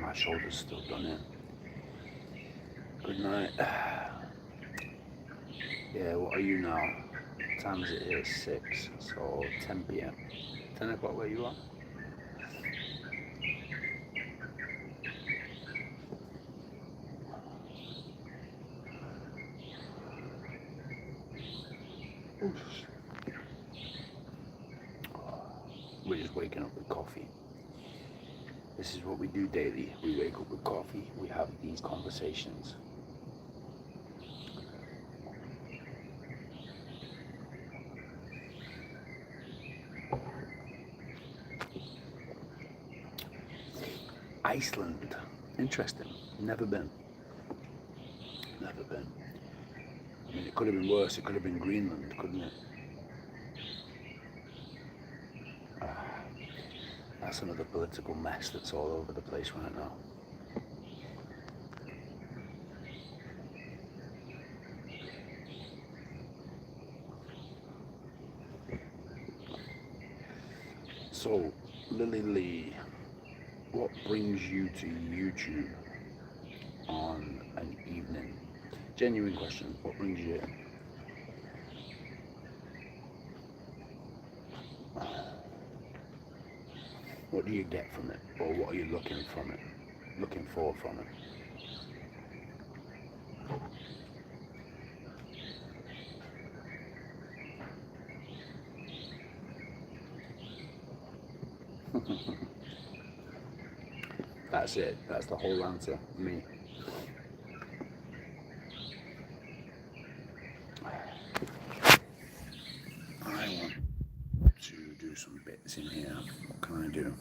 my shoulder's still done in. Good night. Yeah, what are you now? What time is it here? 6, so 10 p.m. 10 o'clock where you are? We're just waking up with coffee. This is what we do daily. We wake up with coffee, we have these conversations. Iceland, interesting. Never been. Never been. I mean, it could have been worse. It could have been Greenland, couldn't it? That's another political mess that's all over the place right now. So, Lily Lee, what brings you to YouTube on an evening? Genuine question. What brings you in? What do you get from it, or what are you looking from it? Looking for from it? That's it. That's the whole answer. Me. I want to do some bits in here. What can I do?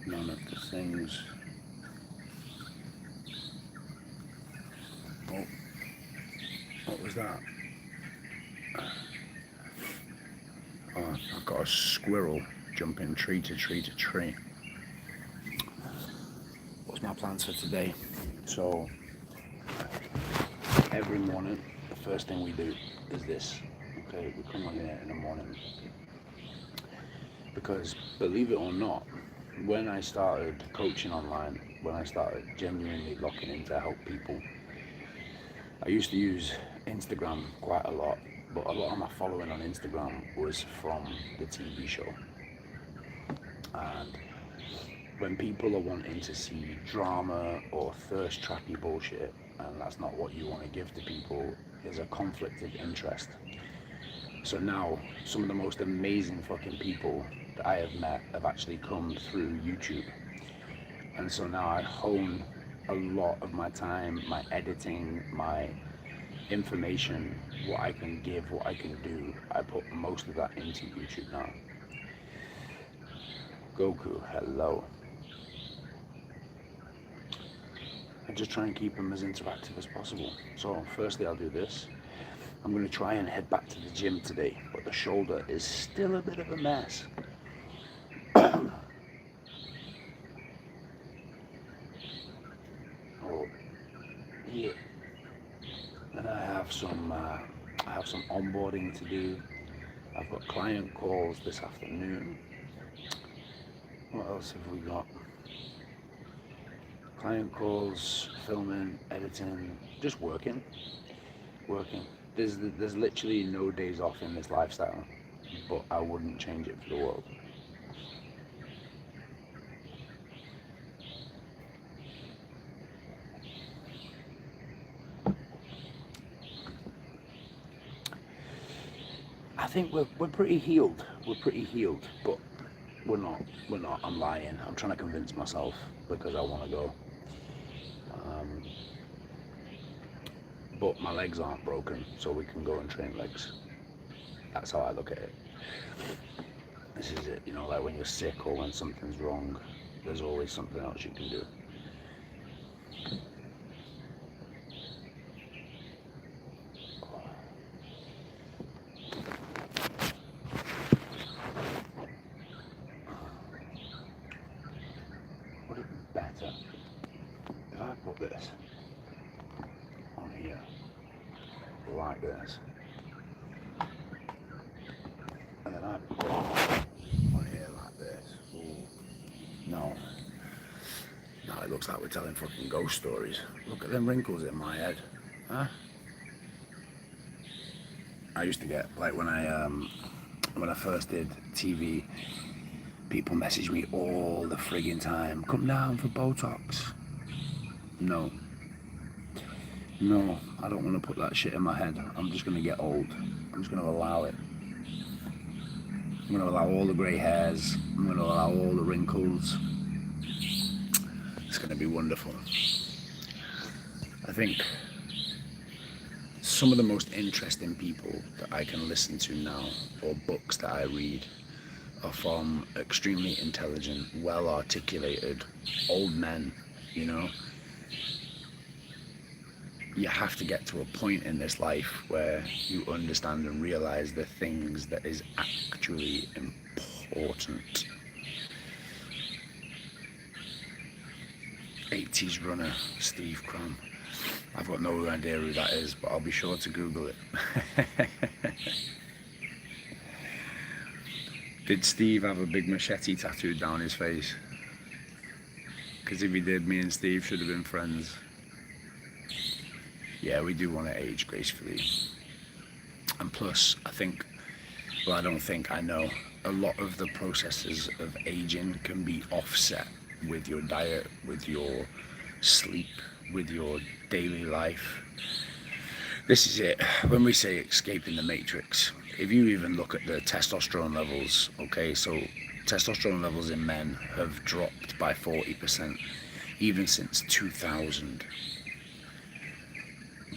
None of the things. Oh, what was that? Oh, I've got a squirrel jumping tree to tree to tree. What's my plans for today? So, every morning, the first thing we do is this. Okay, we come on here in the morning. Because, believe it or not, when I started coaching online, when I started genuinely locking in to help people, I used to use Instagram quite a lot, but a lot of my following on Instagram was from the TV show. And when people are wanting to see drama or thirst trappy bullshit, and that's not what you want to give to people, there's a conflict of interest. So now, some of the most amazing fucking people that I have met have actually come through YouTube. And so now I hone a lot of my time, my editing, my information, what I can give, what I can do. I put most of that into YouTube now. Goku, hello. I just try and keep them as interactive as possible. So firstly I'll do this. I'm going to try and head back to the gym today, but the shoulder is still a bit of a mess. Oh, yeah. And I have some onboarding to do. I've got client calls this afternoon. What else have we got? Client calls, filming, editing, just working. There's literally no days off in this lifestyle, but I wouldn't change it for the world. I think we're pretty healed. We're pretty healed, but we're not. I'm lying. I'm trying to convince myself because I want to go. But my legs aren't broken, so we can go and train legs. That's how I look at it. This is it, you know, like when you're sick or when something's wrong, there's always something else you can do. Would it be better if I put this on here, like this, and then I put on here like this. Ooh. No, it looks like we're telling fucking ghost stories. Look at them wrinkles in my head, huh? I used to get, like, when I first did TV, people message me all the friggin' time, come down for Botox. No, I don't want to put that shit in my head. I'm just going to get old. I'm just going to allow it. I'm going to allow all the grey hairs. I'm going to allow all the wrinkles. It's going to be wonderful. I think some of the most interesting people that I can listen to now, or books that I read, are from extremely intelligent, well-articulated old men, you know? You have to get to a point in this life where you understand and realize the things that is actually important. 80s runner, Steve Cram. I've got no idea who that is, but I'll be sure to Google it. Did Steve have a big machete tattooed down his face? Because if he did, me and Steve should have been friends. Yeah, we do want to age gracefully. And plus, I know, a lot of the processes of aging can be offset with your diet, with your sleep, with your daily life. This is it. When we say escaping the matrix, if you even look at the testosterone levels, okay, so testosterone levels in men have dropped by 40%, even since 2000.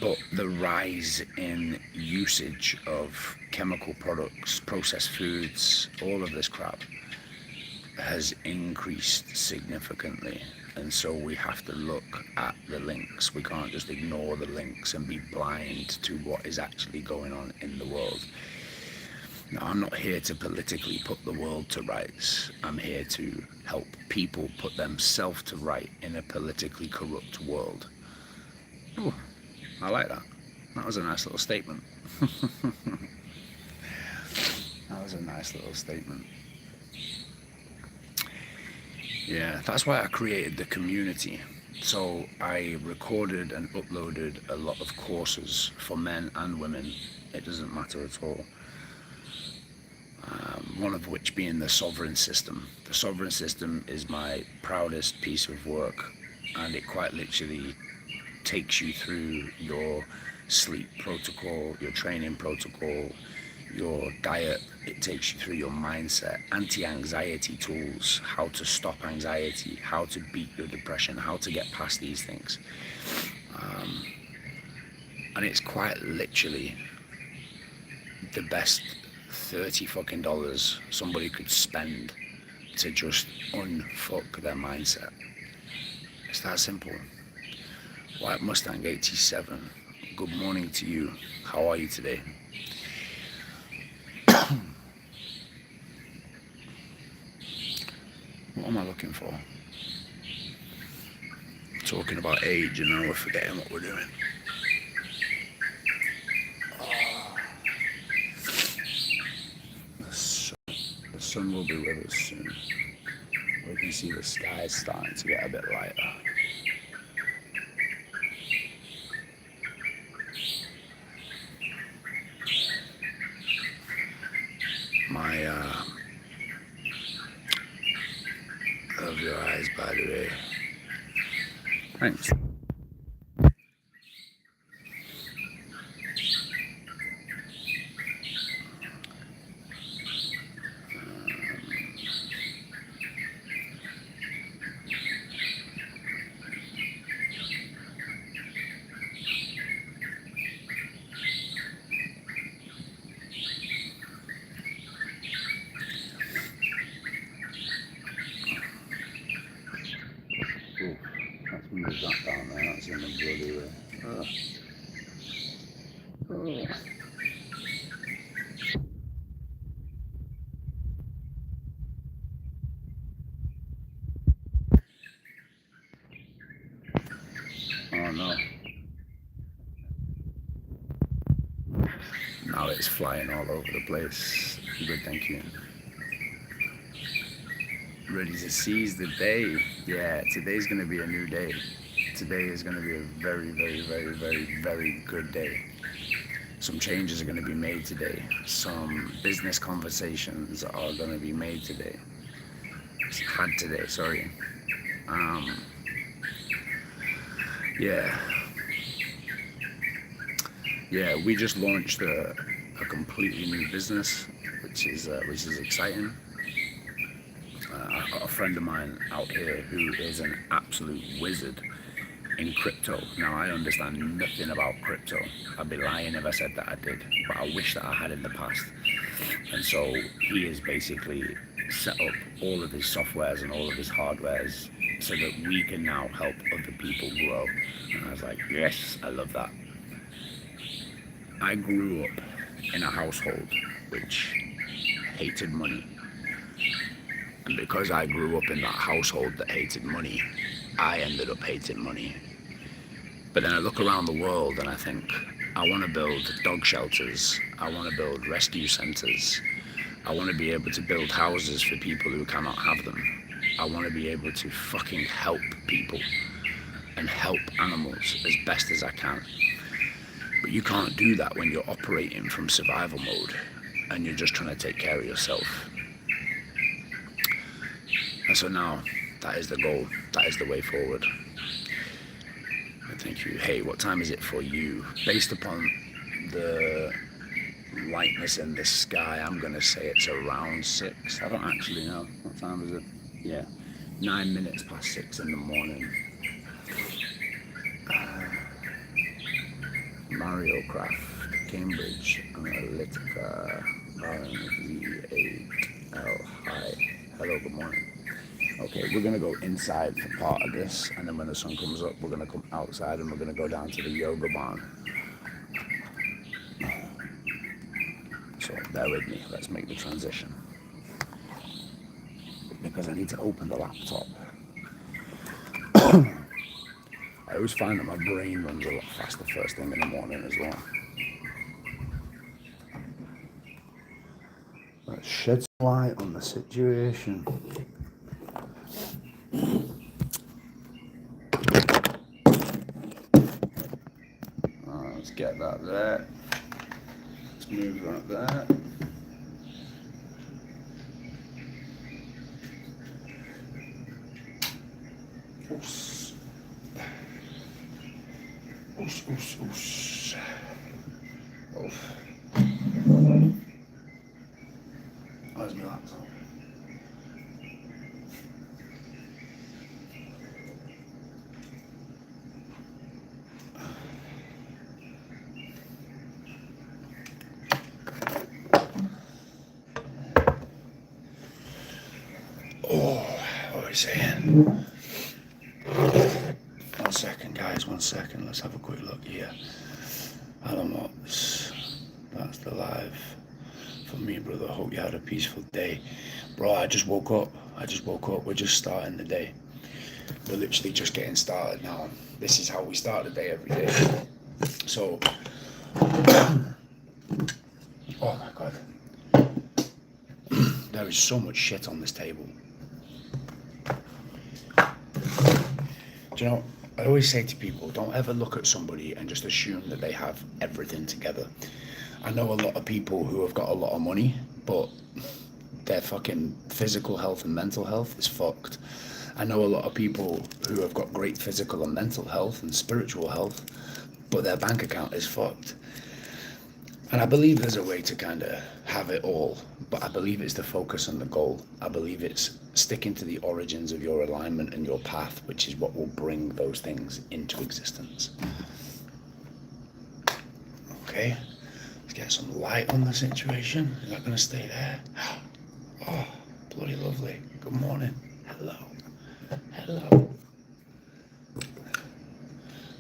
But the rise in usage of chemical products, processed foods, all of this crap has increased significantly. And so we have to look at the links. We can't just ignore the links and be blind to what is actually going on in the world. Now, I'm not here to politically put the world to rights. I'm here to help people put themselves to right in a politically corrupt world. Ooh, I like that. That was a nice little statement. That was a nice little statement. Yeah, that's why I created the community. So I recorded and uploaded a lot of courses for men and women. It doesn't matter at all. One of which being the sovereign system. The sovereign system is my proudest piece of work, and it quite literally takes you through your sleep protocol, your training protocol, your diet. It takes you through your mindset, anti-anxiety tools, how to stop anxiety, how to beat your depression, how to get past these things. And it's quite literally the best $30 fucking somebody could spend to just unfuck their mindset. It's that simple. White Mustang 87, good morning to you. How are you today? What am I looking for? Talking about age, and now we're forgetting what we're doing. Oh. The sun will be with us soon. We can see the sky starting to get a bit lighter. Love your eyes, by the way. Thanks. Ooh, let's move that down there. That's in the bloody way. Oh. Oh no. Now it's flying all over the place. Good, thank you. Ready to seize the day. Yeah, today's going to be a new day. Today is going to be a very, very, very, very, very good day. Some changes are going to be made today. Some business conversations are going to be made today. Had today, sorry. Yeah. Yeah, we just launched a completely new business, which is exciting. I've got a friend of mine out here who is an absolute wizard in crypto. Now, I understand nothing about crypto. I'd be lying if I said that I did, but I wish that I had in the past. And so he has basically set up all of his softwares and all of his hardwares so that we can now help other people grow. And I was like, yes, I love that. I grew up in a household which hated money. And because I grew up in that household that hated money, I ended up hating money. But then I look around the world and I think, I want to build dog shelters. I want to build rescue centers. I want to be able to build houses for people who cannot have them. I want to be able to fucking help people and help animals as best as I can. But you can't do that when you're operating from survival mode and you're just trying to take care of yourself. And so now, that is the goal. That is the way forward. And thank you. Hey, what time is it for you? Based upon the lightness in the sky, I'm going to say it's around 6. I don't actually know. What time is it? Yeah, 9 minutes past 6 in the morning. Mario Craft, Cambridge Analytica, RNV8L. Hi. Hello, good morning. Okay, we're gonna go inside for part of this, and then when the sun comes up, we're gonna come outside and we're gonna go down to the yoga barn. So bear with me, let's make the transition. Because I need to open the laptop. I always find that my brain runs a lot faster first thing in the morning as well. Let's shed some light on the situation. Let's get that there. Let's move that there. Oops. Oops, oops, oops. Oof. Where's my laptop? Oh, what are we saying? 1 second, guys, 1 second. Let's have a quick look here. Alan Watts, that's the live for me, brother. Hope you had a peaceful day. Bro, I just woke up. We're just starting the day. We're literally just getting started now. This is how we start the day every day. So, oh my God. There is so much shit on this table. Do you know, I always say to people, don't ever look at somebody and just assume that they have everything together. I know a lot of people who have got a lot of money, but their fucking physical health and mental health is fucked. I know a lot of people who have got great physical and mental health and spiritual health, but their bank account is fucked. And I believe there's a way to kind of have it all, but I believe it's the focus and the goal. I believe it's sticking to the origins of your alignment and your path, which is what will bring those things into existence. Okay, let's get some light on the situation. Is that going to stay there? Oh, bloody lovely. Good morning. Hello. Hello.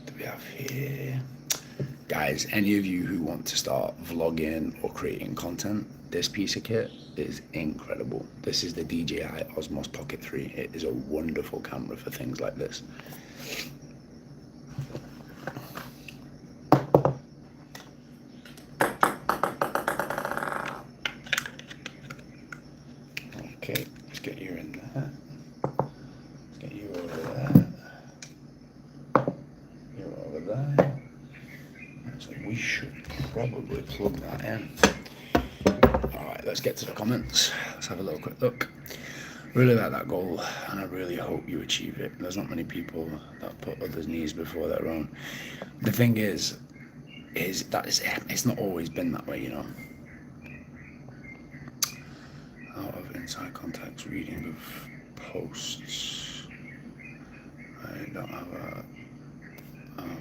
Do we have here? Guys, any of you who want to start vlogging or creating content, this piece of kit is incredible. This is the DJI Osmos Pocket 3. It is a wonderful camera for things like this. Okay, let's get you in there. Let's get you over there. You're over there. So we should probably plug that in. Alright, let's get to the comments. Let's have a little quick look. Really like that goal, and I really hope you achieve it. There's not many people that put others' needs before their own. The thing is that it's not always been that way, you know. Out of inside context reading of posts. I don't have a...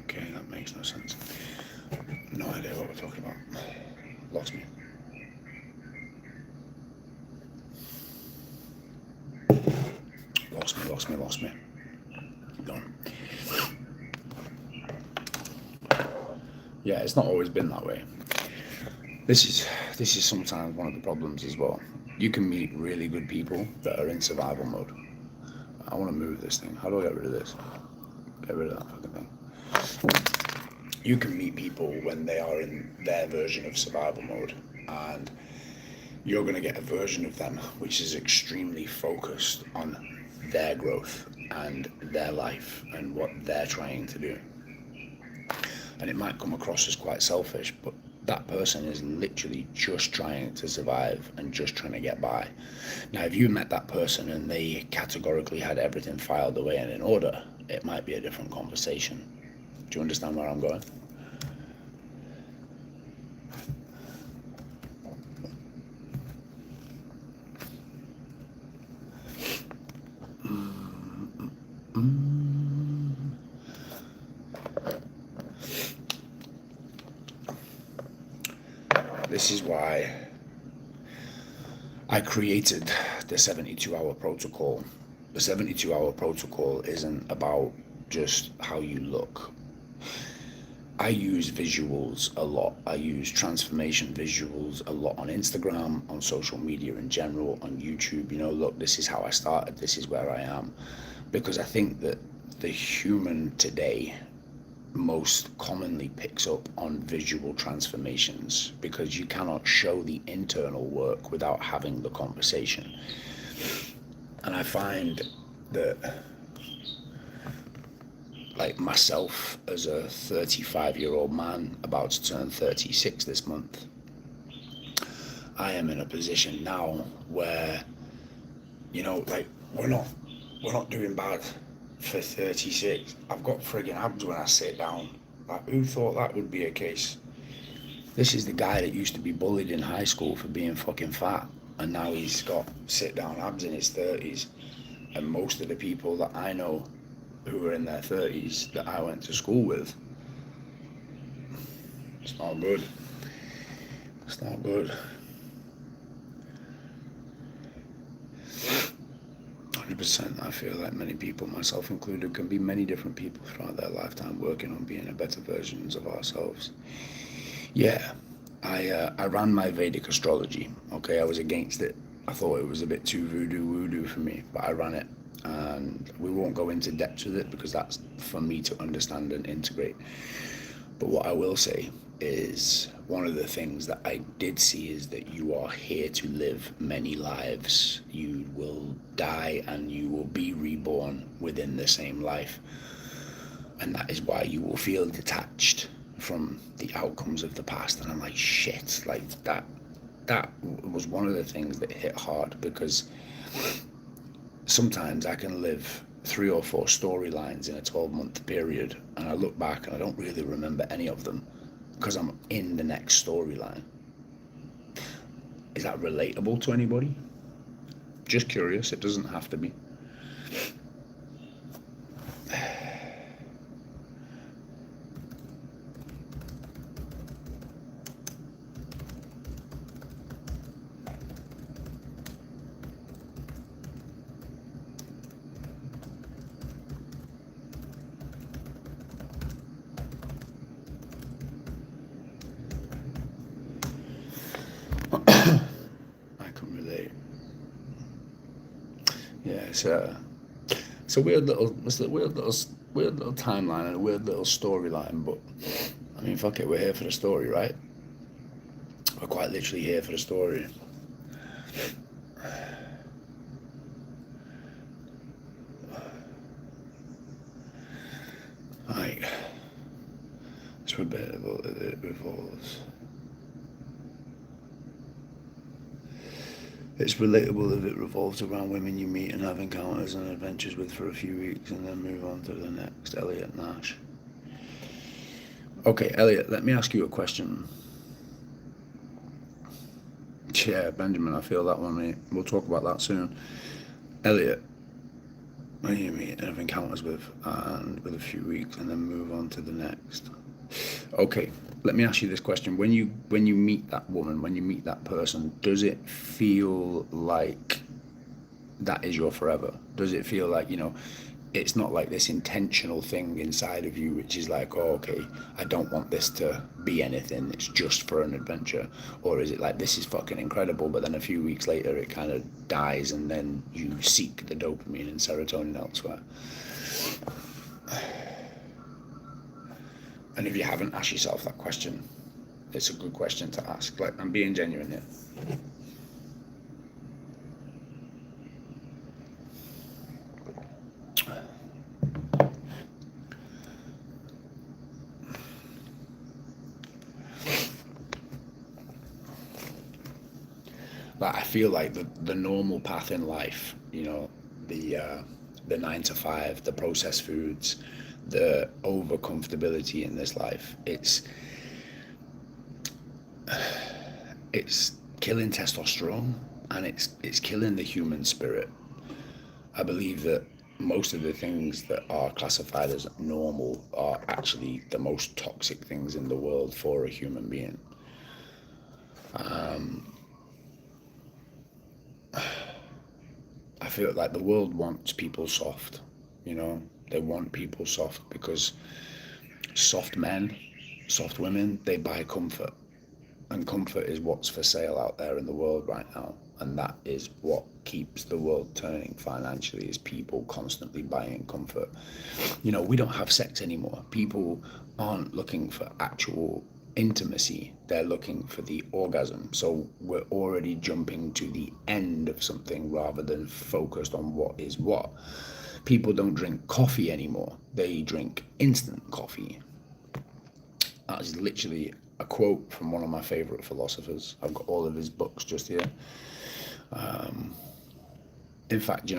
Okay, that makes no sense. No idea what we're talking about. Lost me. Lost me. Done. Yeah, it's not always been that way. This is sometimes one of the problems as well. You can meet really good people that are in survival mode. I want to move this thing. How do I get rid of this? Get rid of that fucking thing. You can meet people when they are in their version of survival mode, and you're going to get a version of them which is extremely focused on their growth and their life and what they're trying to do. And it might come across as quite selfish, but that person is literally just trying to survive and just trying to get by. Now, if you met that person and they categorically had everything filed away and in order, it might be a different conversation. Do you understand where I'm going? This is why I created the 72-hour protocol. The 72-hour protocol isn't about just how you look. I use visuals a lot. I use transformation visuals a lot on Instagram, on social media in general, on YouTube. You know, look, this is how I started, this is where I am. Because I think that the human today most commonly picks up on visual transformations, because you cannot show the internal work without having the conversation. And I find that, like myself as a 35-year-old man about to turn 36 this month, I am in a position now where, you know, like we're not doing bad for 36. I've got friggin' abs when I sit down. Like, who thought that would be a case? This is the guy that used to be bullied in high school for being fucking fat, and now he's got sit down abs in his 30s. And most of the people that I know who are in their 30s that I went to school with, it's not good. It's not good. 100%. I feel like many people, myself included, can be many different people throughout their lifetime working on being a better versions of ourselves. Yeah, I ran my Vedic astrology. Okay, I was against it. I thought it was a bit too voodoo for me, but I ran it, and we won't go into depth with it because that's for me to understand and integrate. But what I will say is, one of the things that I did see is that you are here to live many lives. You will die and you will be reborn within the same life. And that is why you will feel detached from the outcomes of the past. And I'm like, shit, like that was one of the things that hit hard, because sometimes I can live 3 or 4 storylines in a 12-month period, and I look back and I don't really remember any of them because I'm in the next storyline. Is that relatable to anybody? Just curious, it doesn't have to be. I can relate. Yeah, it's a weird little timeline and a weird little storyline, but I mean, fuck it, we're here for the story, right? We're quite literally here for the story. relatable if it revolves. It's relatable if it revolves around women you meet and have encounters and adventures with for a few weeks and then move on to the next. Elliot Nash. Okay, Elliot, let me ask you a question. Yeah, Benjamin, I feel that one, mate. We'll talk about that soon. Elliot, when you meet and have encounters with and with a few weeks and then move on to the next. Okay, let me ask you this question. When you meet that woman, when you meet that person, does it feel like that is your forever? Does it feel like, it's not like this intentional thing inside of you which is like, oh, okay, I don't want this to be anything, it's just for an adventure? Or is it like, this is fucking incredible, but then a few weeks later it kind of dies and then you seek the dopamine and serotonin elsewhere? And if you haven't asked yourself that question, it's a good question to ask. Like, I'm being genuine here. Like, I feel like the normal path in life, the 9 to 5, the processed foods, the over comfortability in this life, it's killing testosterone, and it's killing the human spirit. I believe that most of the things that are classified as normal are actually the most toxic things in the world for a human being. I feel like the world wants people soft, they want people soft because soft men, soft women, they buy comfort, and comfort is what's for sale out there in the world right now, and that is what keeps the world turning financially, is people constantly buying comfort. We don't have sex anymore. People aren't looking for actual intimacy, they're looking for the orgasm. So we're already jumping to the end of something rather than focused on what is what. People don't drink coffee anymore, they drink instant coffee. That is literally a quote from one of my favorite philosophers. I've got all of his books just here. In fact,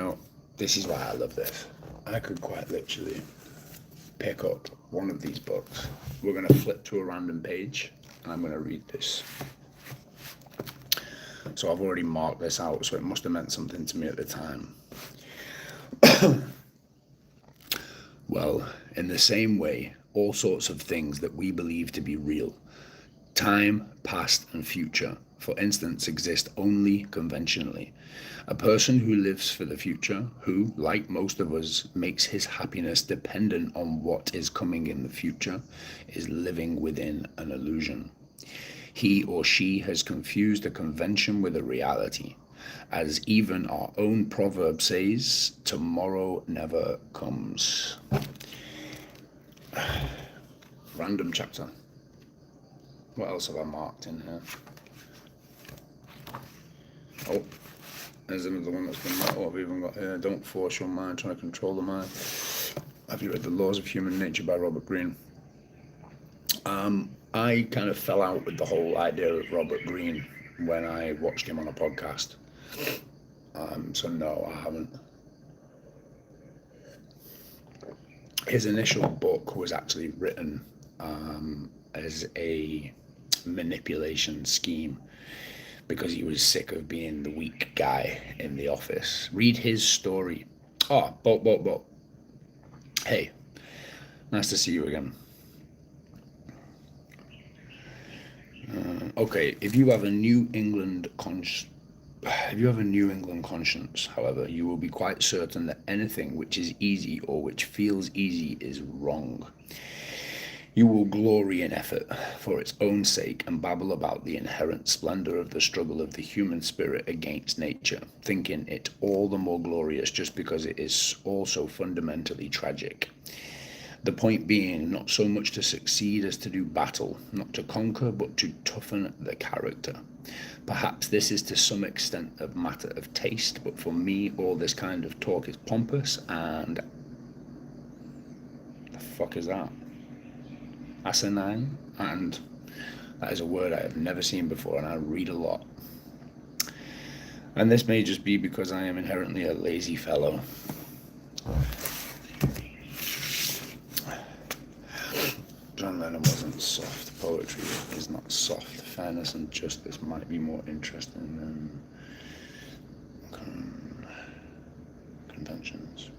this is why I love this. I could quite literally pick up one of these books. We're going to flip to a random page and I'm going to read this. So I've already marked this out, so it must have meant something to me at the time. Well, in the same way, all sorts of things that we believe to be real, time, past and future, for instance, exist only conventionally. A person who lives for the future, who, like most of us, makes his happiness dependent on what is coming in the future, is living within an illusion. He or she has confused a convention with a reality. As even our own proverb says, tomorrow never comes. Random chapter. What else have I marked in here? Oh, there's another one that's been marked. What have we even got here? Don't force your mind, trying to control the mind. Have you read The Laws of Human Nature by Robert Greene? I kind of fell out with the whole idea of Robert Greene when I watched him on a podcast. So no, I haven't. His initial book was actually written as a manipulation scheme because he was sick of being the weak guy in the office. Read his story. Oh, Bolt. Hey, nice to see you again. Okay, if you have a New England conscience, however, you will be quite certain that anything which is easy or which feels easy is wrong. You will glory in effort for its own sake and babble about the inherent splendor of the struggle of the human spirit against nature, thinking it all the more glorious just because it is also fundamentally tragic. The point being not so much to succeed as to do battle, not to conquer, but to toughen the character. Perhaps this is to some extent a matter of taste, but for me, all this kind of talk is pompous and... The fuck is that? asinine, and that is a word I have never seen before, and I read a lot. And this may just be because I am inherently a lazy fellow. John Lennon wasn't soft. Poetry is not soft. Fairness and justice might be more interesting than conventions.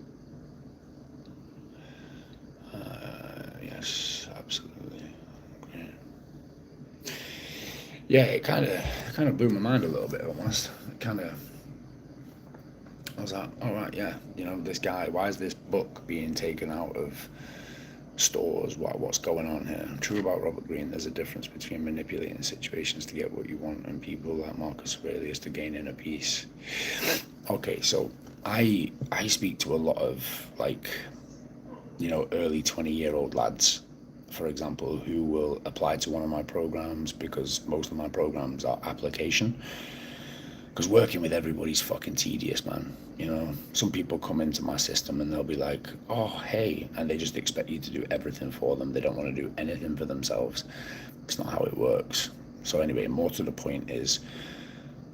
Yes, absolutely. Great. Yeah, it kind of blew my mind a little bit, almost. I was like, all right, yeah, this guy. Why is this book being taken out of stores? What's going on here? True about Robert Greene, there's a difference between manipulating situations to get what you want and people like Marcus Aurelius to gain inner peace. Okay, so I speak to a lot of early 20-year-old lads, for example, who will apply to one of my programs, because most of my programs are application. Because working with everybody's fucking tedious, man. Some people come into my system and they'll be like, oh, hey, and they just expect you to do everything for them. They don't want to do anything for themselves. It's not how it works. So anyway, more to the point is,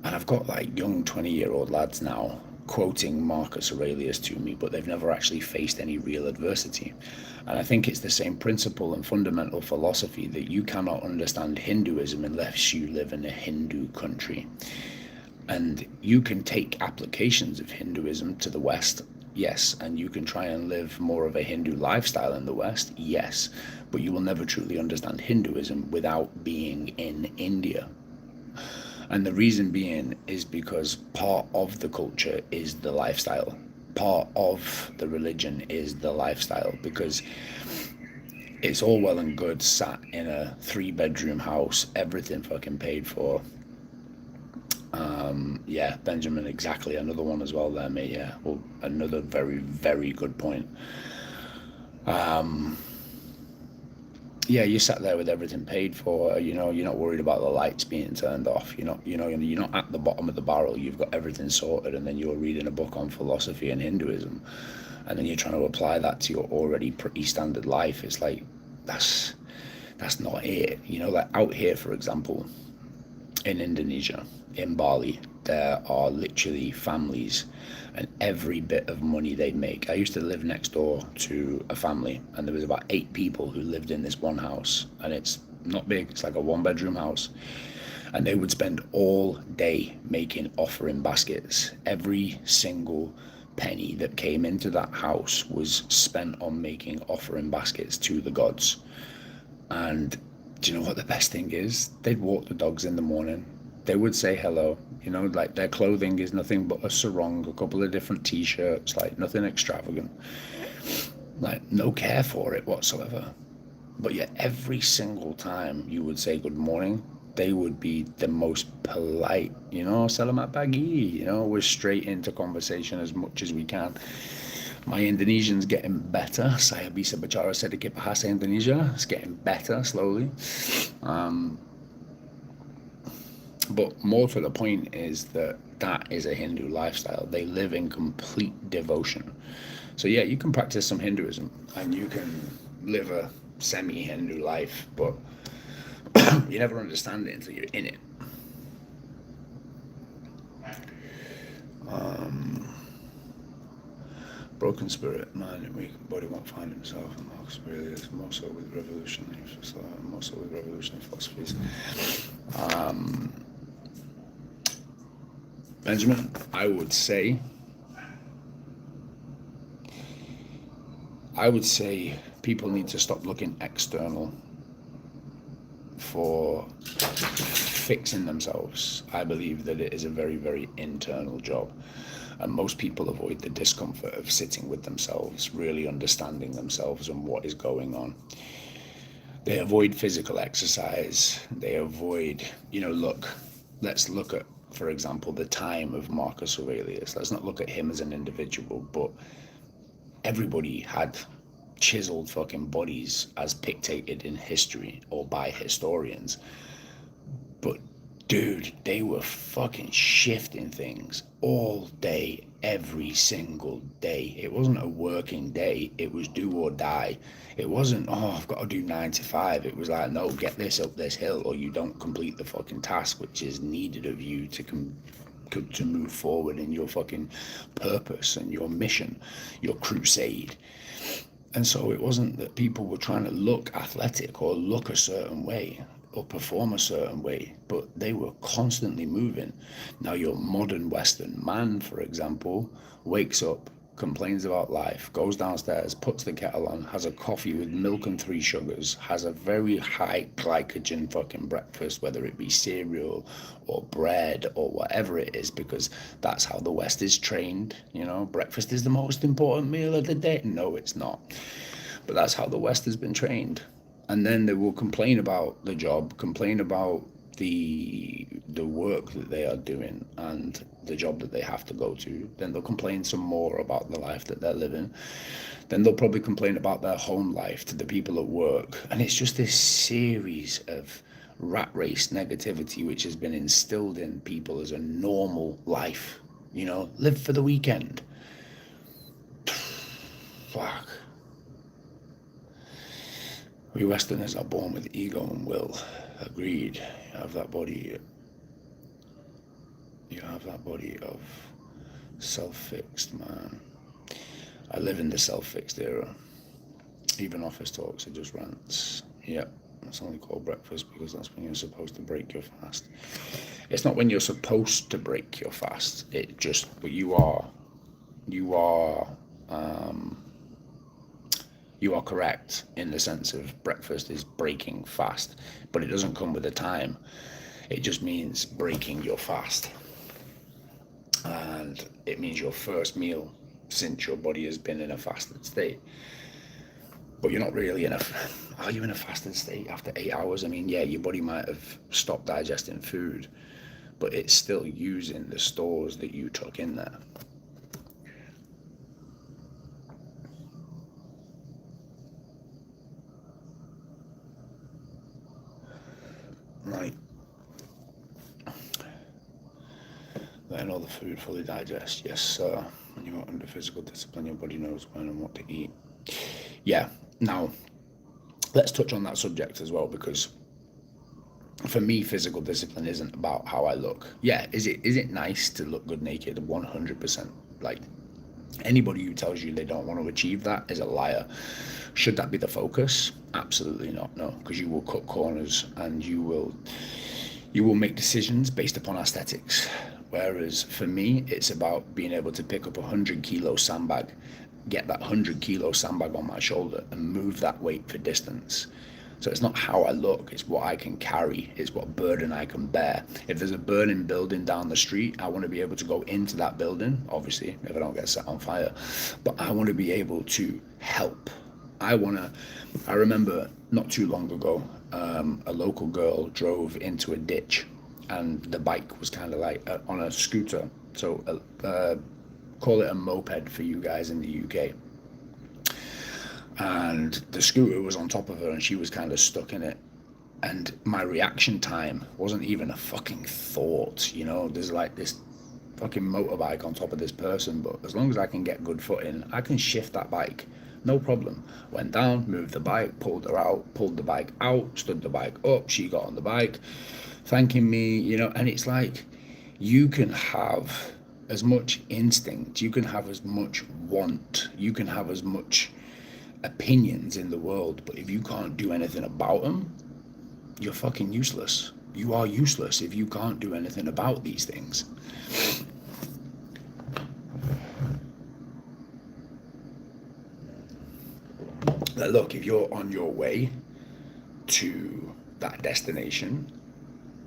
and I've got young 20-year-old lads now quoting Marcus Aurelius to me, but they've never actually faced any real adversity. And I think it's the same principle and fundamental philosophy that you cannot understand Hinduism unless you live in a Hindu country. And you can take applications of Hinduism to the West, yes, and you can try and live more of a Hindu lifestyle in the West, yes, but you will never truly understand Hinduism without being in India. And the reason being is because part of the culture is the lifestyle. Part of the religion is the lifestyle, because it's all well and good sat in a 3-bedroom house, everything fucking paid for. Yeah, Benjamin, exactly. Another one as well there, mate. Yeah, well, another very, very good point. Yeah, you sat there with everything paid for. You're not worried about the lights being turned off. You're not at the bottom of the barrel. You've got everything sorted, and then you're reading a book on philosophy and Hinduism, and then you're trying to apply that to your already pretty standard life. It's like that's not it. Out here, for example, in Indonesia, in Bali, there are literally families, and every bit of money they make. I used to live next door to a family, and there was about 8 people who lived in this one house, and it's not big. It's like a 1-bedroom house, and they would spend all day making offering baskets. Every single penny that came into that house was spent on making offering baskets to the gods. And do you know what the best thing is? They'd walk the dogs in the morning. They would say hello. Their clothing is nothing but a sarong, a couple of different t-shirts, nothing extravagant. No care for it whatsoever. But yet every single time you would say good morning, they would be the most polite, selamat pagi, we're straight into conversation as much as we can. My Indonesian's getting better. Saya bisa bicara sedikit bahasa Indonesia. It's getting better slowly. But more to the point is that is a Hindu lifestyle. They live in complete devotion. So yeah, you can practice some Hinduism and you can live a semi-Hindu life, but you never understand it until you're in it. Broken spirit, mind and weak body won't find himself, and Marcus Aurelius, more so with revolutionary philosophies. Benjamin, I would say people need to stop looking external for fixing themselves. I believe that it is a very, very internal job. And most people avoid the discomfort of sitting with themselves, really understanding themselves and what is going on. They avoid physical exercise. They avoid, let's look at, for example, the time of Marcus Aurelius. Let's not look at him as an individual, but everybody had chiseled fucking bodies as pictated in history or by historians. But Dude, they were fucking shifting things all day, every single day. It wasn't a working day, it was do or die. It wasn't, oh, I've got to do 9 to 5. It was like, no, get this up this hill or you don't complete the fucking task which is needed of you to move forward in your fucking purpose and your mission, your crusade. And so it wasn't that people were trying to look athletic or look a certain way or perform a certain way, but they were constantly moving. Now, your modern Western man, for example, wakes up, complains about life, goes downstairs, puts the kettle on, has a coffee with milk and 3 sugars, has a very high glycogen fucking breakfast, whether it be cereal or bread or whatever it is, because that's how the West is trained. You know, breakfast is the most important meal of the day. No, it's not. But that's how the West has been trained. And then they will complain about the job, complain about the work that they are doing and the job that they have to go to. Then they'll complain some more about the life that they're living. Then they'll probably complain about their home life to the people at work. And it's just this series of rat race negativity which has been instilled in people as a normal life. You know, live for the weekend. Fuck. We Westerners are born with ego and will. Agreed. You have that body. You have that body of self-fixed man. I live in the self-fixed era. Even office talks are just rants. Yep. It's only called breakfast because that's when you're supposed to break your fast. It's not when you're supposed to break your fast. It just, but you are correct in the sense of breakfast is breaking fast, but it doesn't come with a time. It just means breaking your fast. And it means your first meal since your body has been in a fasted state. But you're not really are you in a fasted state after 8 hours? I mean, yeah, your body might have stopped digesting food, but it's still using the stores that you took in there. Right. Letting all the food fully digest. Yes, sir. When you're under physical discipline, your body knows when and what to eat. Yeah. Now, let's touch on that subject as well, because for me, physical discipline isn't about how I look. Yeah, is it nice to look good naked? 100%. Like, anybody who tells you they don't want to achieve that is a liar. Should that be the focus? Absolutely not. No, because you will cut corners and you will make decisions based upon aesthetics. Whereas for me, it's about being able to pick up 100-kilo sandbag, get that 100-kilo sandbag on my shoulder and move that weight for distance. So it's not how I look, it's what I can carry, it's what burden I can bear. If there's a burning building down the street, I want to be able to go into that building, obviously, if I don't get set on fire, but I want to be able to help. I remember not too long ago, a local girl drove into a ditch and the bike was kind of like on a scooter. So call it a moped for you guys in the UK. And the scooter was on top of her and she was kind of stuck in it. And my reaction time wasn't even a fucking thought, you know, there's like this fucking motorbike on top of this person, but as long as I can get good footing, I can shift that bike, no problem. Went down, moved the bike, pulled her out, pulled the bike out, stood the bike up, she got on the bike, thanking me, you know. And it's like, you can have as much instinct, you can have as much want, you can have as much opinions in the world, but if you can't do anything about them, you're fucking useless. You are useless if you can't do anything about these things. But look, if you're on your way to that destination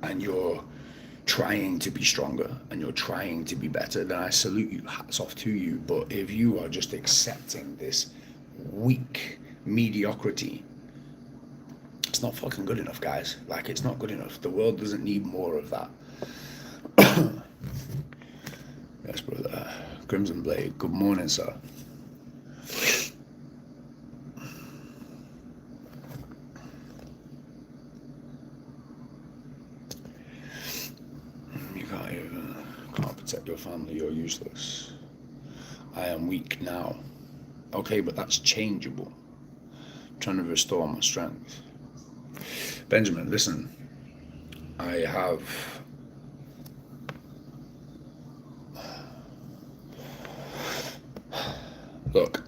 and you're trying to be stronger and you're trying to be better, then I salute you, hats off to you. But if you are just accepting this weak mediocrity, it's not fucking good enough, guys. Like, it's not good enough. The world doesn't need more of that. Yes, brother. Crimson Blade, good morning, sir. protect your family, you're useless. I am weak now. Okay, but that's changeable. I'm trying to restore my strength. Benjamin, listen. I have... Look,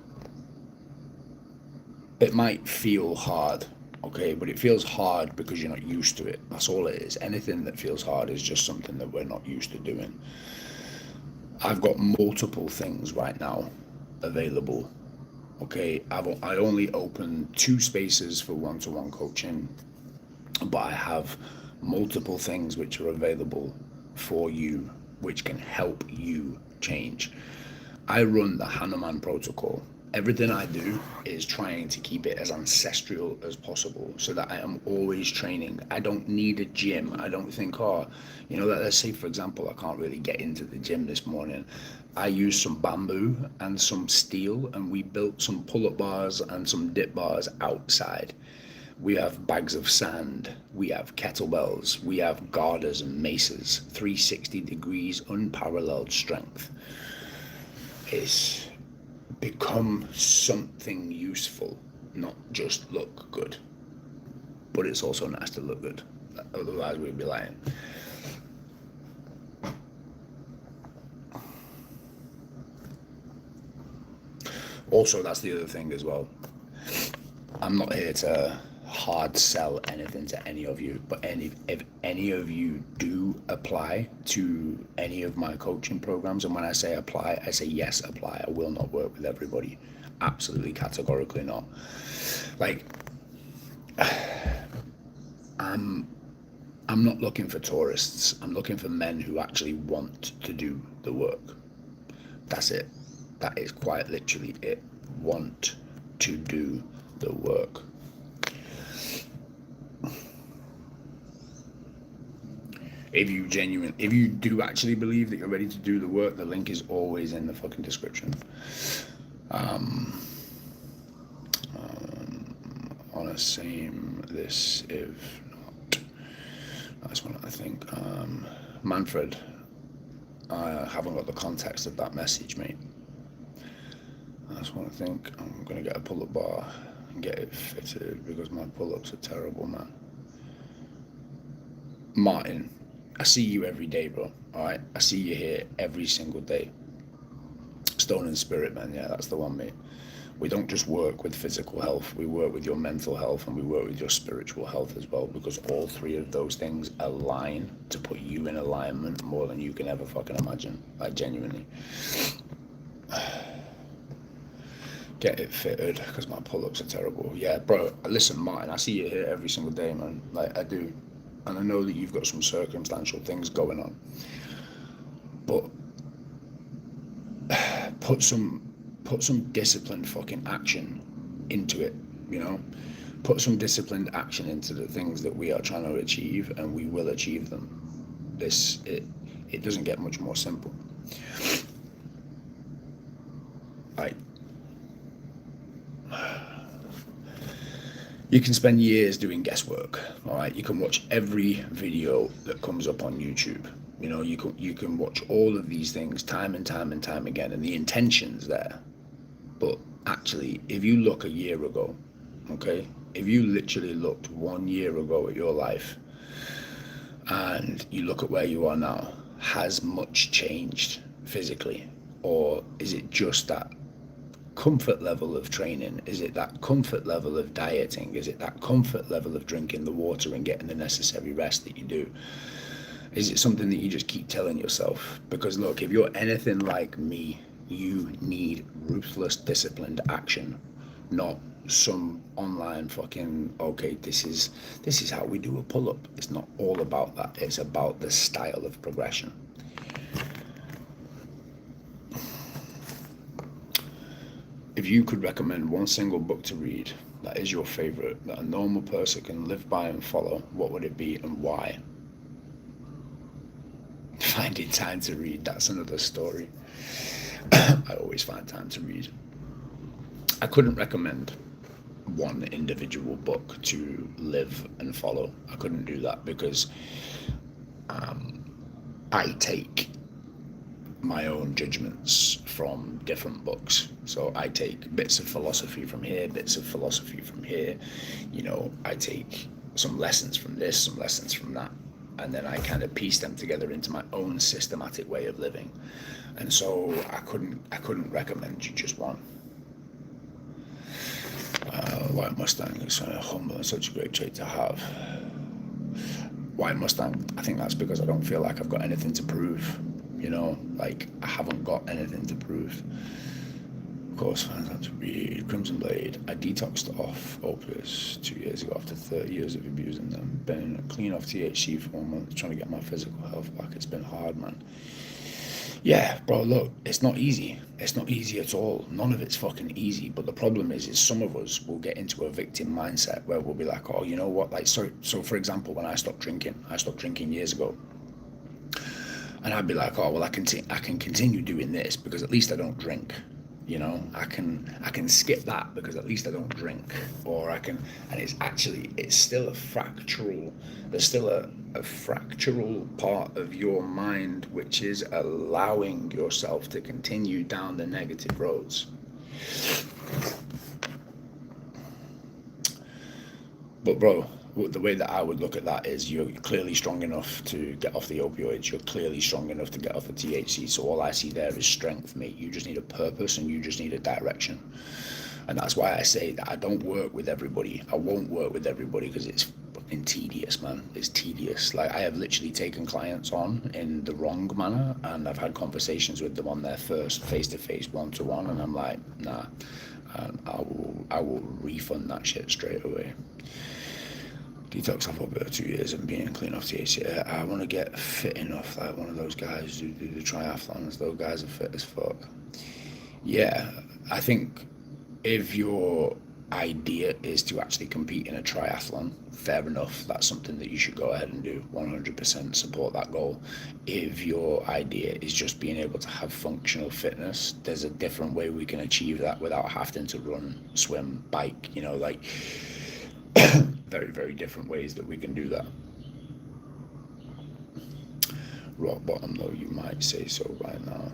it might feel hard, okay, but it feels hard because you're not used to it. That's all it is. Anything that feels hard is just something that we're not used to doing. I've got multiple things right now available. Okay, I only open 2 spaces for one-to-one coaching, but I have multiple things which are available for you, which can help you change. I run the Hanuman protocol. Everything I do is trying to keep it as ancestral as possible so that I am always training. I don't need a gym. I don't think, let's say, for example, I can't really get into the gym this morning. I used some bamboo and some steel, and we built some pull-up bars and some dip bars outside. We have bags of sand, we have kettlebells, we have garters and maces, 360 degrees, unparalleled strength. It's become something useful, not just look good. But it's also nice to look good, otherwise we'd be lying. Also, that's the other thing as well. I'm not here to hard sell anything to any of you, but if any of you do apply to any of my coaching programs, and when I say apply, I say yes, apply. I will not work with everybody. Absolutely, categorically not. Like, I'm not looking for tourists. I'm looking for men who actually want to do the work. That's it. That is quite literally it. Want to do the work. If you do actually believe that you're ready to do the work, the link is always in the fucking description. On a same this if not. That's one I think. Manfred, I haven't got the context of that message, mate. That's what I think. I'm gonna get a pull-up bar and get it fitted because my pull-ups are terrible, man. Martin, I see you every day, bro. Alright? I see you here every single day. Stone and Spirit, man. Yeah, that's the one, mate. We don't just work with physical health. We work with your mental health and we work with your spiritual health as well, because all 3 of those things align to put you in alignment more than you can ever fucking imagine. Like, genuinely. Get it fitted because my pull-ups are terrible. Yeah, bro. Listen, Martin, I see you here every single day, man. Like, I do. And I know that you've got some circumstantial things going on, but put some disciplined fucking action into it, you know? Put some disciplined action into the things that we are trying to achieve, and we will achieve them. It doesn't get much more simple. You can spend years doing guesswork, all right? You can watch every video that comes up on YouTube. You know, you can watch all of these things time and time and time again, and the intention's there. But actually, if you look a year ago, okay? If you literally looked 1 year ago at your life, and you look at where you are now, has much changed physically? Or is it just that comfort level of training? Is it that comfort level of dieting? Is it that comfort level of drinking the water and getting the necessary rest that you do? Is it something that you just keep telling yourself? Because look, if you're anything like me, you need ruthless, disciplined action, not some online fucking, okay, this is how we do a pull-up. It's not all about that. It's about the style of progression. If you could recommend one single book to read that is your favorite, that a normal person can live by and follow, what would it be and why? Finding time to read, that's another story. I always find time to read. I couldn't recommend one individual book to live and follow. I couldn't do that because I take my own judgments from different books. So I take bits of philosophy from here, bits of philosophy from here. You know, I take some lessons from this, some lessons from that, and then I kind of piece them together into my own systematic way of living. And so I couldn't recommend you just one. White Mustang is humble and such a great trait to have. White Mustang, I think that's because I don't feel like I've got anything to prove. You know, like I haven't got anything to prove. Of course, fans have to read Crimson Blade. I detoxed off opiates 2 years ago after 30 years of abusing them. Been clean off THC for 1 month, trying to get my physical health back. It's been hard, man. Yeah, bro, look, it's not easy. It's not easy at all. None of it's fucking easy. But the problem is some of us will get into a victim mindset where we'll be like, oh, you know what? Like, so for example, when I stopped drinking years ago. And I'd be like, oh, well, I can continue doing this because at least I don't drink. You know, I can skip that because at least I don't drink, or I can, and it's still a fractural. There's still a fractural part of your mind which is allowing yourself to continue down the negative roads. But bro, the way that I would look at that is you're clearly strong enough to get off the opioids. You're clearly strong enough to get off the THC. So all I see there is strength, mate. You just need a purpose and you just need a direction. And that's why I say that I don't work with everybody. I won't work with everybody because it's fucking tedious, man. It's tedious. Like, I have literally taken clients on in the wrong manner, and I've had conversations with them on their first face-to-face one-to-one, and I'm like, nah, I will refund that shit straight away. Detox off over 2 years and being clean off THC. I want to get fit enough, like one of those guys who do the triathlons. Those guys are fit as fuck. Yeah, I think if your idea is to actually compete in a triathlon, fair enough. That's something that you should go ahead and do. 100% support that goal. If your idea is just being able to have functional fitness, there's a different way we can achieve that without having to run, swim, bike, you know, like very, very different ways that we can do that. Rock bottom, though, you might say so right now.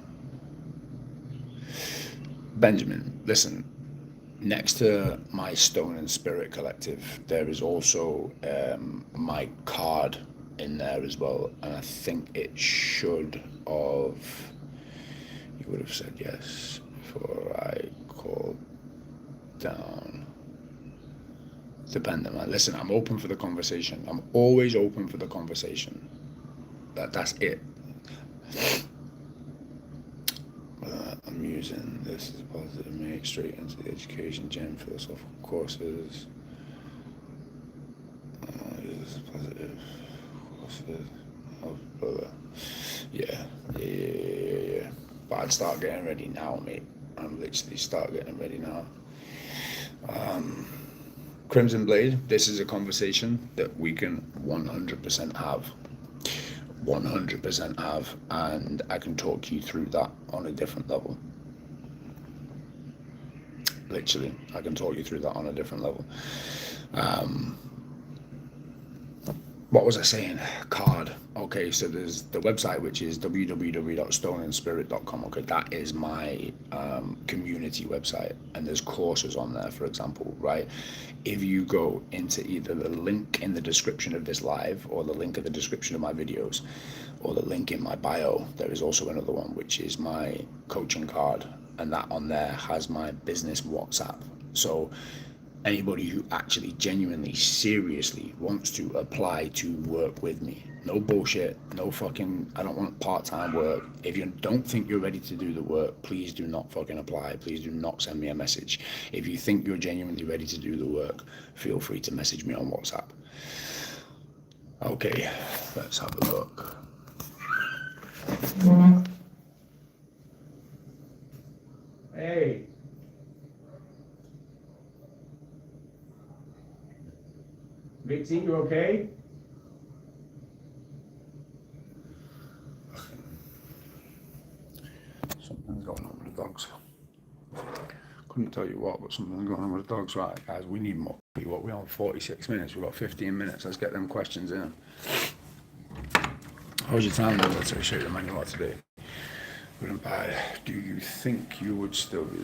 Benjamin, listen, next to my Stone and Spirit collective, there is also my card in there as well, and I think it should have, you would have said yes before I called down. Dependent, man. Listen, I'm open for the conversation. I'm always open for the conversation. That's it. I'm using this as a positive mate straight into the education gym, philosophical courses. This is positive courses. Yeah. But I'd start getting ready now, mate. I'm literally start getting ready now. Crimson Blade, this is a conversation that we can 100% have. 100% have, and I can talk you through that on a different level. Literally, I can talk you through that on a different level. What was I saying? Card. Okay, so there's the website, which is www.stoneandspirit.com. Okay, that is my community website, and there's courses on there, for example, right? If you go into either the link in the description of this live, or the link in the description of my videos, or the link in my bio, there is also another one, which is my coaching card, and that on there has my business WhatsApp. So anybody who actually genuinely, seriously wants to apply to work with me, no bullshit, no fucking, I don't want part-time work. If you don't think you're ready to do the work, please do not fucking apply. Please do not send me a message. If you think you're genuinely ready to do the work, feel free to message me on WhatsApp. Okay, let's have a look. Hey. Vixie, you okay? Something's going on with the dogs. Couldn't tell you what, but something's going on with the dogs. Right, guys, we need more. What, we're on 46 minutes. We've got 15 minutes. Let's get them questions in. How was your time in the military? Show you the manual today. Do you think you would still be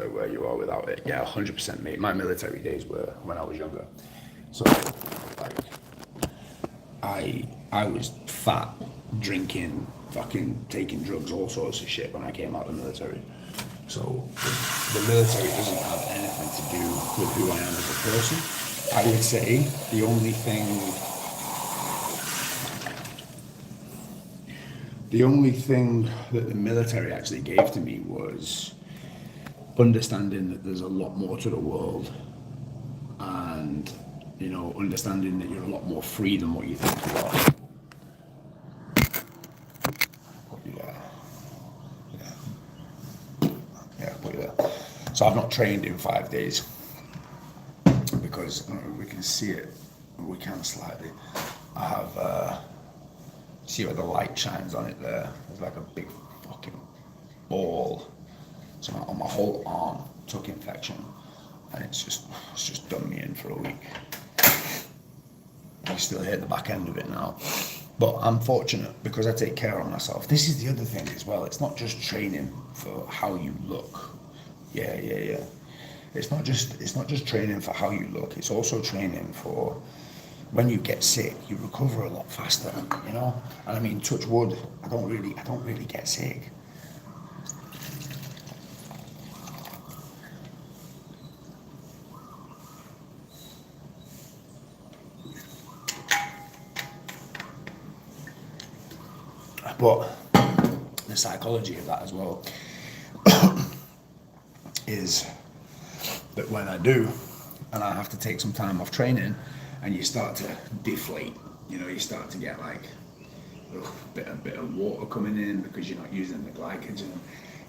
where you are without it? Yeah, 100%, mate. My military days were when I was younger. So, like, I was fat, drinking, fucking taking drugs, all sorts of shit when I came out of the military. So the military doesn't have anything to do with who I am as a person. I would say the only thing that the military actually gave to me was understanding that there's a lot more to the world, and understanding that you're a lot more free than what you think you are. Yeah, put you there. So I've not trained in 5 days because we can see it. We can slightly. I have. See where the light shines on it there? There's like a big fucking ball. So on my whole arm took infection, and it's just done me in for a week. I still hit the back end of it now, but I'm fortunate because I take care of myself. This is the other thing as well. It's not just training for how you look. Yeah. It's not just training for how you look. It's also training for when you get sick, you recover a lot faster, And I mean, touch wood, I don't really get sick. But the psychology of that as well is that when I do, and I have to take some time off training, and you start to deflate, you start to get like a bit of water coming in because you're not using the glycogen.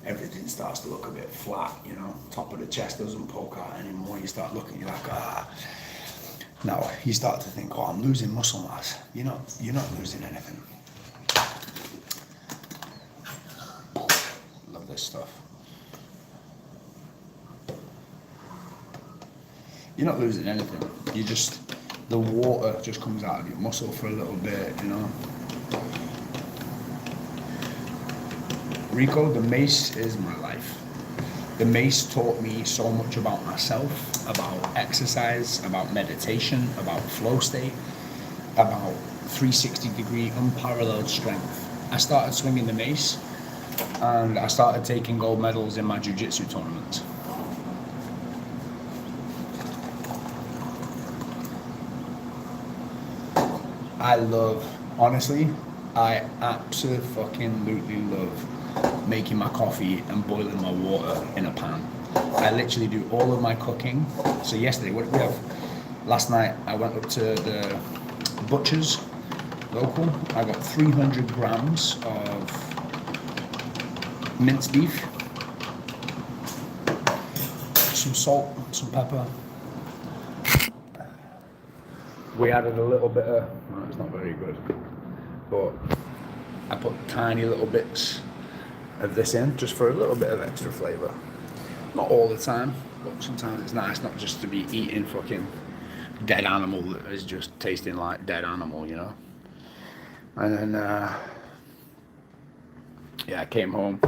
Everything starts to look a bit flat, top of the chest doesn't poke out anymore. You start looking, you're like, Now you start to think, I'm losing muscle mass. You're not losing anything. Love this stuff. You're not losing anything. The water just comes out of your muscle for a little bit, Rico, the Mace is my life. The Mace taught me so much about myself, about exercise, about meditation, about flow state, about 360-degree unparalleled strength. I started swinging the Mace, and I started taking gold medals in my jiu-jitsu tournaments. I absolutely love making my coffee and boiling my water in a pan. I literally do all of my cooking. So yesterday, what did we have? Last night, I went up to the butcher's local. I got 300 grams of minced beef, some salt, some pepper. We added a little bit of, it's not very good, but I put tiny little bits of this in just for a little bit of extra flavour. Not all the time, but sometimes it's nice not just to be eating fucking dead animal that is just tasting like dead animal, And then, I came home.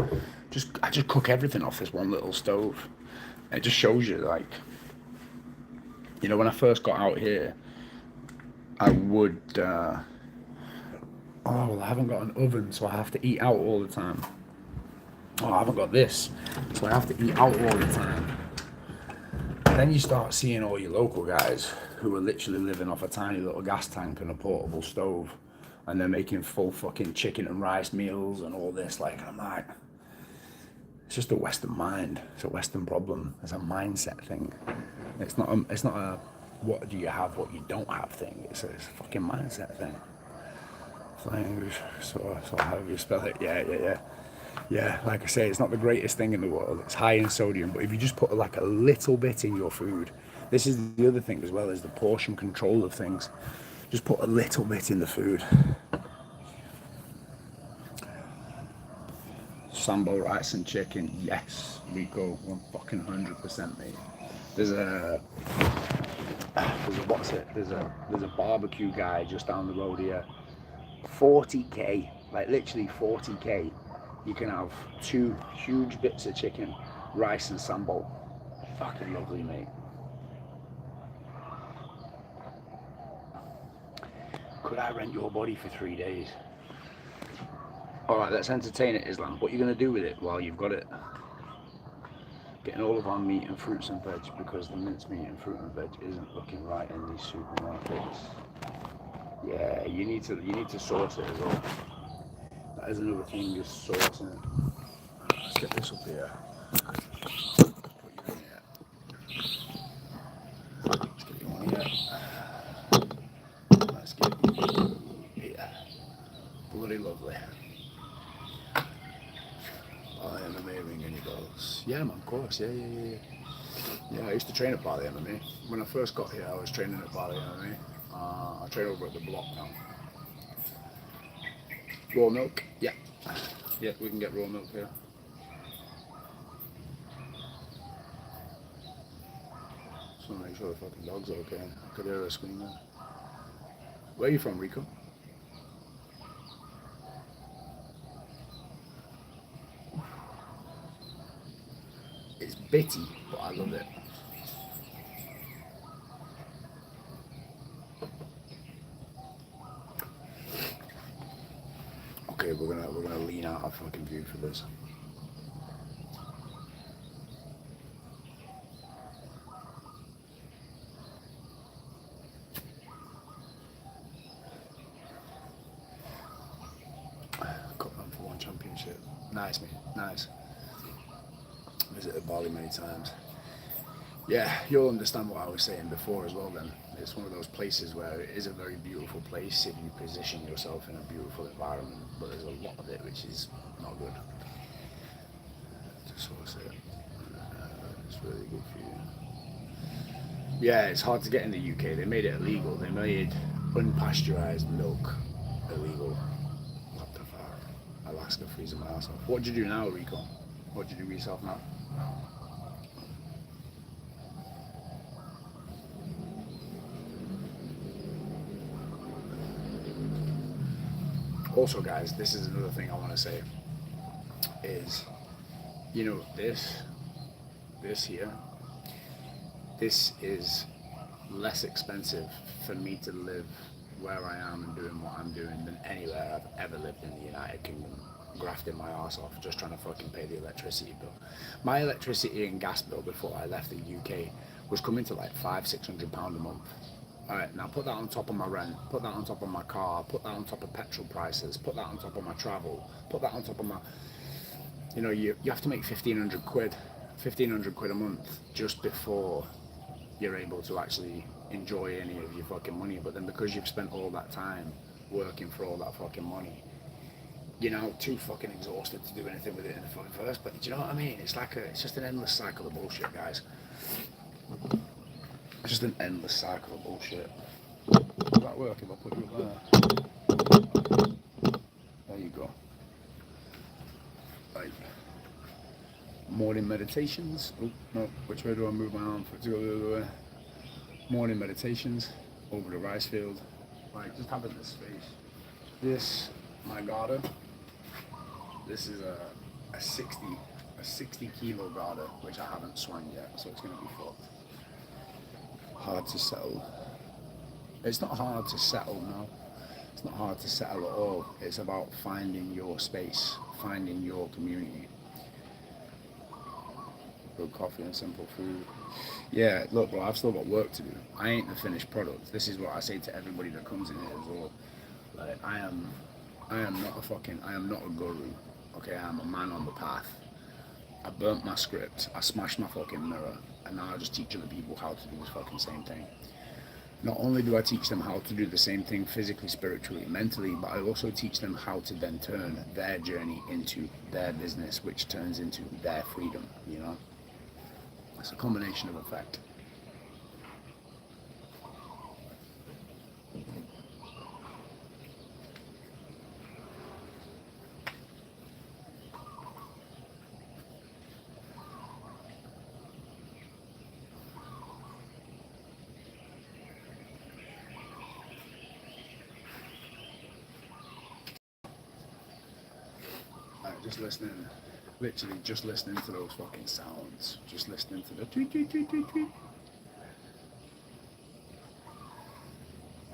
I just cook everything off this one little stove. It just shows you, like, when I first got out here, I would, I haven't got an oven, so I have to eat out all the time. I haven't got this, so I have to eat out all the time. And then you start seeing all your local guys who are literally living off a tiny little gas tank and a portable stove, and they're making full fucking chicken and rice meals and all this. Like, I'm like, it's just a Western mind. It's a Western problem. It's a mindset thing. It's not a what do you have, what you don't have thing. It's a fucking mindset thing. So however you spell it, yeah. Like I say, it's not the greatest thing in the world. It's high in sodium, but if you just put like a little bit in your food, this is the other thing as well, is the portion control of things. Just put a little bit in the food. Sambo rice and chicken, yes, Rico, 100%, mate. There's a barbecue guy just down the road here. 40k, like literally 40k You can have 2 huge bits of chicken, rice and sambal. Fucking lovely, mate. Could I rent your body for 3 days? Alright, let's entertain it, Islam. What are you going to do with it while you've got it? Getting all of our meat and fruits and veg, because the mincemeat and fruit and veg isn't looking right in these supermarkets. Yeah, you need to source it as well. That is another thing, just sourcing it. Let's get this up here. Put you in here. Let's get you on here. Let's get you here. Bloody lovely. Bali MMA ring any bells? Yeah, man, of course. Yeah. Yeah, I used to train at Bali MMA. When I first got here, I was training at Bali MMA. I train over at the block now. Raw milk? Yeah. Yeah, we can get raw milk here. Just want to make sure the fucking dog's okay. I could hear her screaming. Where are you from, Rico? It's bitty, but I love it. Okay, we're gonna lean out our fucking view for this. Cut them for 1 championship. Nice, mate. Nice. Visited Bali many times. Yeah, you'll understand what I was saying before as well then. It's one of those places where it is a very beautiful place if you position yourself in a beautiful environment, but there's a lot of it which is not good. Just sort of say it. It's really good for you. Yeah, it's hard to get in the UK. They made it illegal. They made unpasteurized milk illegal. What the fuck? Alaska freezing my ass off. What do you do now, Rico? What do you do with yourself now? Also, guys, this is another thing I want to say is, you know, this here, this is less expensive for me to live where I am and doing what I'm doing than anywhere I've ever lived in the United Kingdom. Grafting my arse off, just trying to fucking pay the electricity bill. My electricity and gas bill before I left the UK was coming to like £500-600 a month. Alright, now put that on top of my rent, put that on top of my car, put that on top of petrol prices, put that on top of my travel, put that on top of my, you know, you have to make 1,500 quid a month just before you're able to actually enjoy any of your fucking money. But then because you've spent all that time working for all that fucking money, you're now too fucking exhausted to do anything with it in the fucking first place. Do you know what I mean? It's like it's just an endless cycle of bullshit, guys. It's just an endless cycle of bullshit. Does that work if I put you up there? There you go. Right. Morning meditations. Oh, no, which way do I move my arm for it to go the other way? Morning meditations over the rice field. Like, just having this space. This, my garden. This is a 60 kilo garter, which I haven't swung yet, so it's going to be fucked. Hard to settle. It's not hard to settle, no. It's not hard to settle at all. It's about finding your space, finding your community. Good coffee and simple food. Yeah, look, bro, I've still got work to do. I ain't the finished product. This is what I say to everybody that comes in here as well. Like, I am not a guru. Okay, I'm a man on the path. I burnt my script, I smashed my fucking mirror, and now I just teach other people how to do this fucking same thing. Not only do I teach them how to do the same thing physically, spiritually, mentally, but I also teach them how to then turn their journey into their business, which turns into their freedom, you know? It's a combination of effect. Just listening, literally just listening to those fucking sounds. Just listening to the tweet, tweet, tweet, tweet, tweet.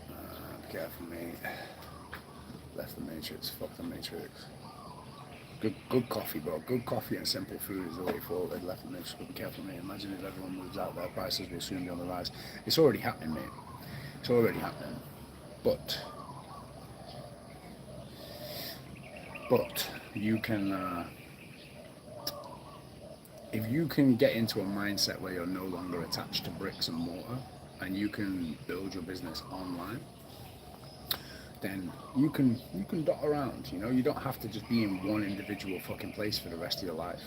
Be careful, mate. Left the Matrix, fuck the Matrix. Good coffee, bro. Good coffee and simple food is the way forward. Left the Matrix, but be careful, mate. Imagine if everyone moves out there, prices will soon be on the rise. It's already happening, mate. It's already happening. But you can, if you can get into a mindset where you're no longer attached to bricks and mortar, and you can build your business online, then you can dot around. You know, you don't have to just be in one individual fucking place for the rest of your life.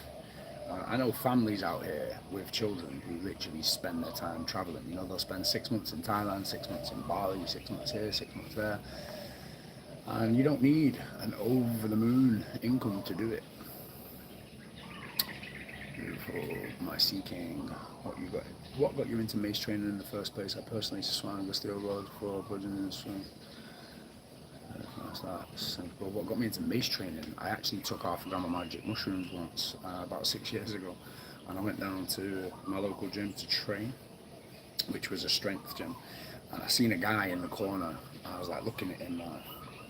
I know families out here with children who literally spend their time traveling. You know, they'll spend 6 months in Thailand, 6 months in Bali, 6 months here, 6 months there. And you don't need an over-the-moon income to do it. Beautiful, my Sea King. What got you into mace training in the first place? I personally swam the steel rods for budgeting and swim. But what got me into mace training? I actually took off Grandma Magic mushrooms once, about 6 years ago, and I went down to my local gym to train, which was a strength gym, and I seen a guy in the corner. I was like looking at him,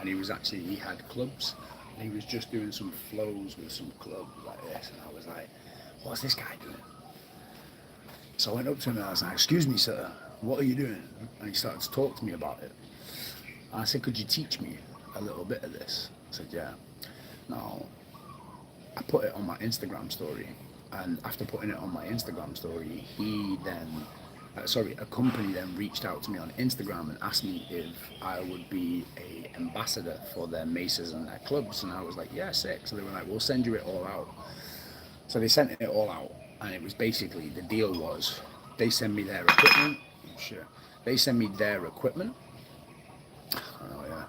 and he had clubs, and he was just doing some flows with some clubs like this, and I was like, what's this guy doing? So I went up to him and I was like, excuse me, sir, what are you doing? And he started to talk to me about it. And I said, could you teach me a little bit of this? I said, yeah. Now, I put it on my Instagram story, and after putting it on my Instagram story, a company then reached out to me on Instagram and asked me if I would be a ambassador for their maces and their clubs, and I was like, yeah, sick. So they were like, we'll send you it all out. So they sent it all out, and it was basically, the deal was, they send me their equipment. Oh, shit. They send me their equipment. Oh yeah.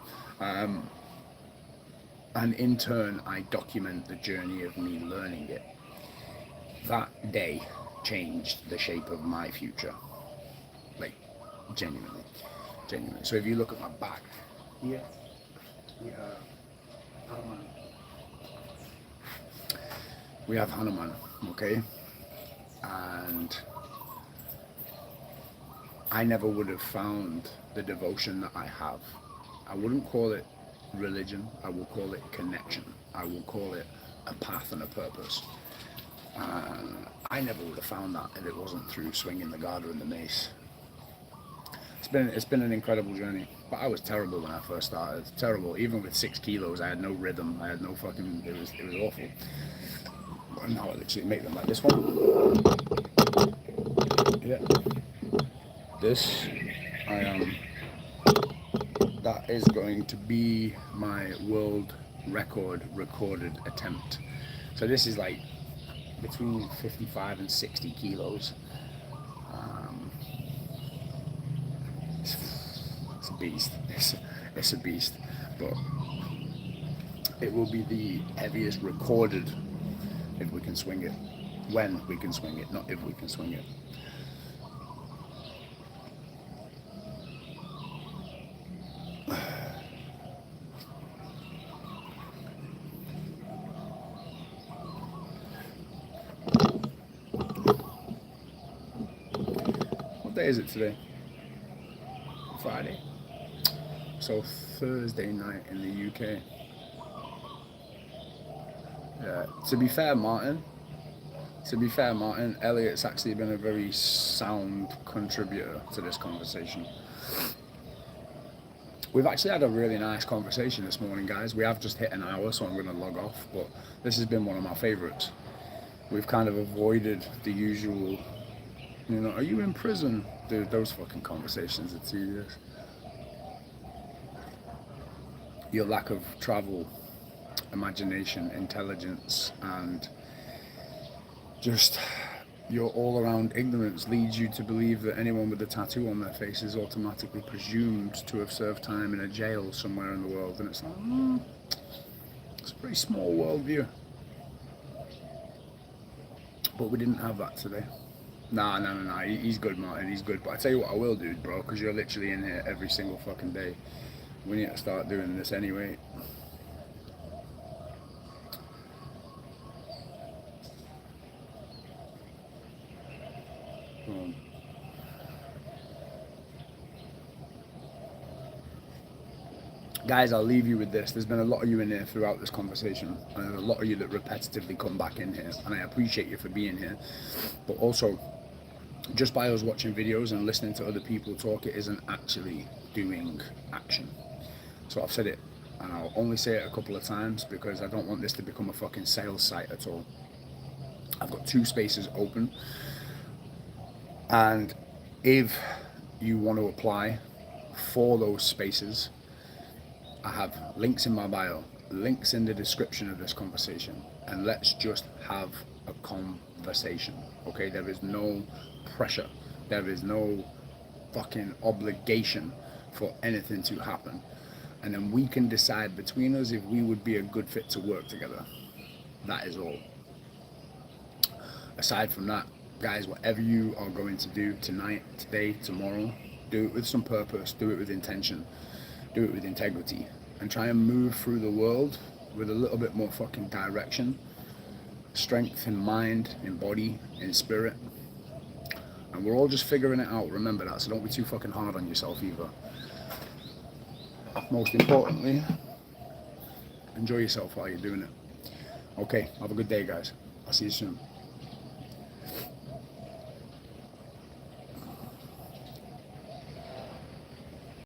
And in turn, I document the journey of me learning it. That day changed the shape of my future. Like, genuinely. So if you look at my back here, we have Hanuman, okay? And I never would have found the devotion that I have. I wouldn't call it religion, I will call it connection. I will call it a path and a purpose. I never would have found that if it wasn't through swinging the garter and the mace. It's been an incredible journey, but I was terrible when I first started. Terrible. Even with 6 kilos, I had no rhythm. I had no fucking. It was awful. But now I literally make them like this one. Yeah. This, that is going to be my world record recorded attempt. So this is like between 55 and 60 kilos. It's a beast. It's a beast, but it will be the heaviest recorded if we can swing it. When we can swing it, not if we can swing it. What day is it today? Friday. So Thursday night in the UK. Yeah. To be fair, Martin, Elliot's actually been a very sound contributor to this conversation. We've actually had a really nice conversation this morning, guys. We have just hit an hour, so I'm going to log off, but this has been one of my favorites. We've kind of avoided the usual, you know, are you in prison? Dude, those fucking conversations are tedious. Your lack of travel, imagination, intelligence, and just your all-around ignorance leads you to believe that anyone with a tattoo on their face is automatically presumed to have served time in a jail somewhere in the world, and it's like, it's a very small worldview. But we didn't have that today. Nah, he's good, Martin, he's good. But I tell you what I will do, bro, because you're literally in here every single fucking day. We need to start doing this anyway. Guys, I'll leave you with this. There's been a lot of you in here throughout this conversation, and there's a lot of you that repetitively come back in here, and I appreciate you for being here. But also, just by us watching videos and listening to other people talk, it isn't actually doing action. So I've said it, and I'll only say it a couple of times because I don't want this to become a fucking sales site at all. I've got 2 spaces open, and if you want to apply for those spaces, I have links in my bio, links in the description of this conversation, and let's just have a conversation, okay? There is no pressure. There is no fucking obligation for anything to happen. And then we can decide between us if we would be a good fit to work together. That is all. Aside from that, guys, whatever you are going to do tonight, today, tomorrow, do it with some purpose, do it with intention, do it with integrity, and try and move through the world with a little bit more fucking direction, strength in mind, in body, in spirit. And we're all just figuring it out, remember that, so don't be too fucking hard on yourself either. Most importantly, enjoy yourself while you're doing it. Okay, have a good day, guys. I'll see you soon.